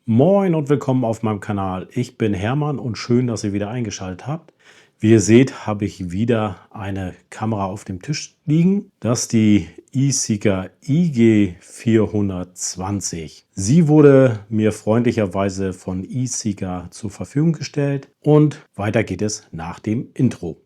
Moin und willkommen auf meinem Kanal. Ich bin Hermann und schön, dass ihr wieder eingeschaltet habt. Wie ihr seht, habe ich wieder eine Kamera auf dem Tisch liegen. Das ist die eSeeker IG420. Sie wurde mir freundlicherweise von eSeeker zur Verfügung gestellt und weiter geht es nach dem Intro.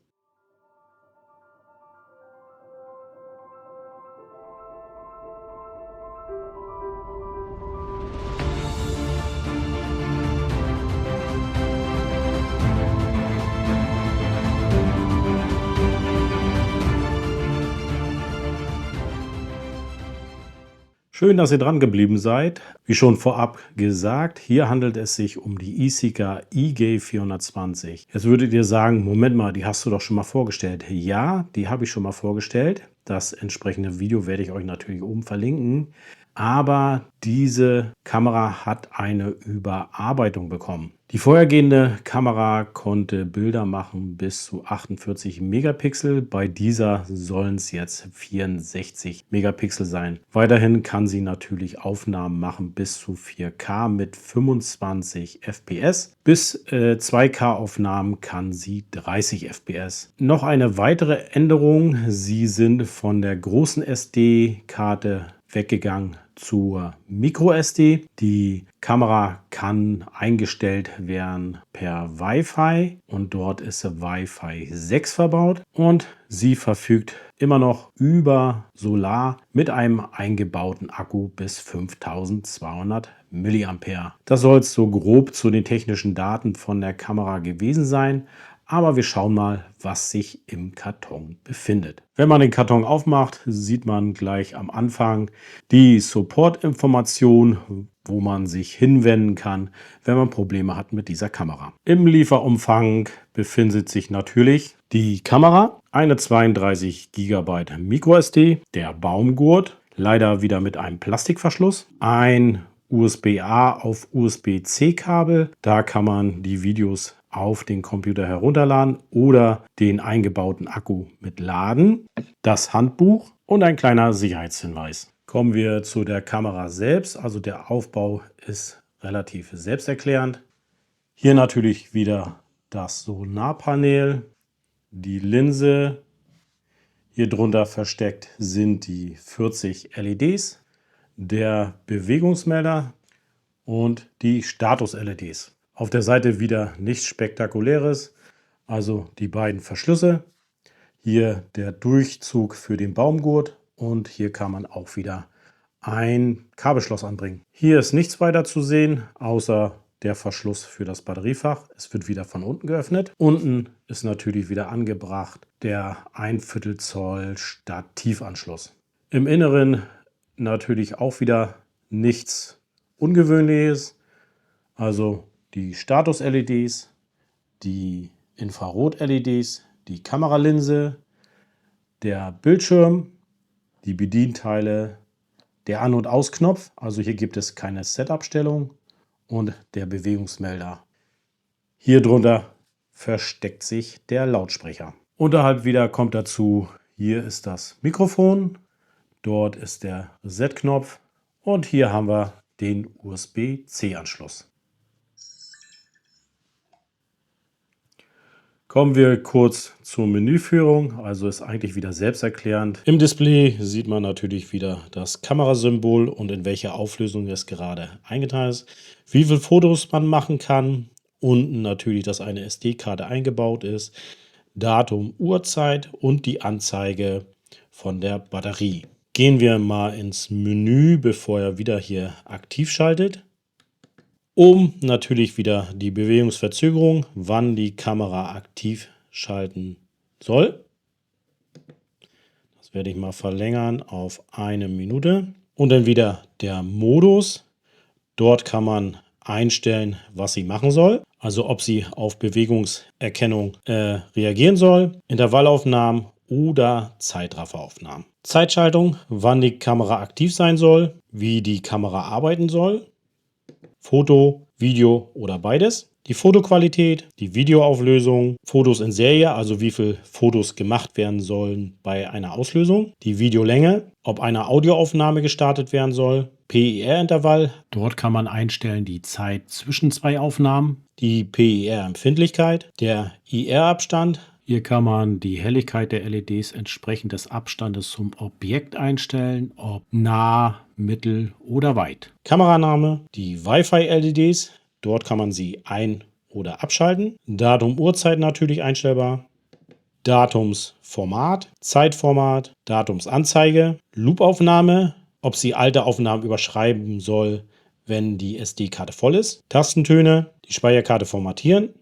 Schön, dass ihr dran geblieben seid. Wie schon vorab gesagt, hier handelt es sich um die eSeeker IG420. Jetzt würdet ihr sagen, Moment mal, die hast du doch schon mal vorgestellt. Ja, die habe ich schon mal vorgestellt. Das entsprechende Video werde ich euch natürlich oben verlinken. Aber diese Kamera hat eine Überarbeitung bekommen. Die vorhergehende Kamera konnte Bilder machen bis zu 48 Megapixel. Bei dieser sollen es jetzt 64 Megapixel sein. Weiterhin kann sie natürlich Aufnahmen machen bis zu 4K mit 25 FPS. Bis 2K Aufnahmen kann sie 30 FPS. Noch eine weitere Änderung. Sie sind von der großen SD-Karte weggegangen zur MicroSD. Die Kamera kann eingestellt werden per Wi-Fi und dort ist Wi-Fi 6 verbaut und sie verfügt immer noch über Solar mit einem eingebauten Akku bis 5200 mAh. Das soll es so grob zu den technischen Daten von der Kamera gewesen sein. Aber wir schauen mal, was sich im Karton befindet. Wenn man den Karton aufmacht, sieht man gleich am Anfang die Support-Information, wo man sich hinwenden kann, wenn man Probleme hat mit dieser Kamera. Im Lieferumfang befindet sich natürlich die Kamera, eine 32 GB MicroSD, der Baumgurt, leider wieder mit einem Plastikverschluss, ein USB-A auf USB-C-Kabel, da kann man die Videos auf den Computer herunterladen oder den eingebauten Akku mit laden, das Handbuch und ein kleiner Sicherheitshinweis. Kommen wir zu der Kamera selbst. Also der Aufbau ist relativ selbsterklärend. Hier natürlich wieder das Sonarpanel, die Linse. Hier drunter versteckt sind die 40 LEDs, der Bewegungsmelder und die Status-LEDs. Auf der Seite wieder nichts Spektakuläres, also die beiden Verschlüsse. Hier der Durchzug für den Baumgurt und hier kann man auch wieder ein Kabelschloss anbringen. Hier ist nichts weiter zu sehen, außer der Verschluss für das Batteriefach. Es wird wieder von unten geöffnet. Unten ist natürlich wieder angebracht der 1/4 Zoll Stativanschluss. Im Inneren natürlich auch wieder nichts Ungewöhnliches, also die Status-LEDs, die Infrarot-LEDs, die Kameralinse, der Bildschirm, die Bedienteile, der An- und Ausknopf, also hier gibt es keine Setup-Stellung und der Bewegungsmelder. Hier drunter versteckt sich der Lautsprecher. Unterhalb wieder kommt dazu, hier ist das Mikrofon, dort ist der Reset-Knopf und hier haben wir den USB-C-Anschluss. Kommen wir kurz zur Menüführung, also ist eigentlich wieder selbsterklärend. Im Display sieht man natürlich wieder das Kamerasymbol und in welcher Auflösung es gerade eingetragen ist, wie viele Fotos man machen kann, unten natürlich, dass eine SD-Karte eingebaut ist, Datum, Uhrzeit und die Anzeige von der Batterie. Gehen wir mal ins Menü, bevor er wieder hier aktiv schaltet. Oben natürlich wieder die Bewegungsverzögerung, wann die Kamera aktiv schalten soll. Das werde ich mal verlängern auf 1 Minute. Und dann wieder der Modus. Dort kann man einstellen, was sie machen soll. Also ob sie auf Bewegungserkennung reagieren soll, Intervallaufnahmen oder Zeitrafferaufnahmen. Zeitschaltung, wann die Kamera aktiv sein soll, wie die Kamera arbeiten soll. Foto, Video oder beides. Die Fotoqualität, die Videoauflösung, Fotos in Serie, also wie viele Fotos gemacht werden sollen bei einer Auslösung, die Videolänge, ob eine Audioaufnahme gestartet werden soll, PIR-Intervall, dort kann man einstellen die Zeit zwischen zwei Aufnahmen, die PIR-Empfindlichkeit, der IR-Abstand. Hier kann man die Helligkeit der LEDs entsprechend des Abstandes zum Objekt einstellen, ob nah, mittel oder weit. Kameraname, die Wi-Fi-LEDs, dort kann man sie ein- oder abschalten. Datum, Uhrzeit natürlich einstellbar. Datumsformat, Zeitformat, Datumsanzeige, Loopaufnahme, ob sie alte Aufnahmen überschreiben soll, wenn die SD-Karte voll ist. Tastentöne, die Speicherkarte formatieren.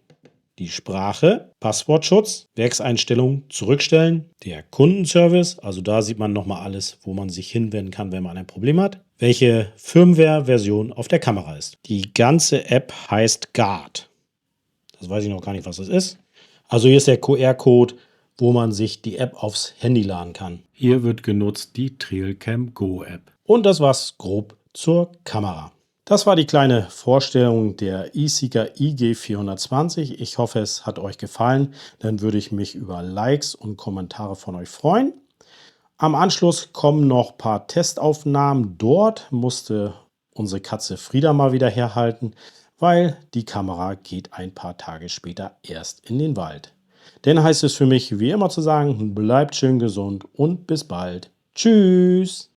Die Sprache, Passwortschutz, Werkseinstellungen zurückstellen, der Kundenservice, also da sieht man nochmal alles, wo man sich hinwenden kann, wenn man ein Problem hat, welche Firmware-Version auf der Kamera ist. Die ganze App heißt Guard. Das weiß ich noch gar nicht, was das ist. Also hier ist der QR-Code, wo man sich die App aufs Handy laden kann. Hier wird genutzt die Trailcam Go App. Und das war's grob zur Kamera. Das war die kleine Vorstellung der eSeeker IG420. Ich hoffe, es hat euch gefallen. Dann würde ich mich über Likes und Kommentare von euch freuen. Am Anschluss kommen noch ein paar Testaufnahmen. Dort musste unsere Katze Frieda mal wieder herhalten, weil die Kamera geht ein paar Tage später erst in den Wald. Dann heißt es für mich wie immer zu sagen, bleibt schön gesund und bis bald. Tschüss!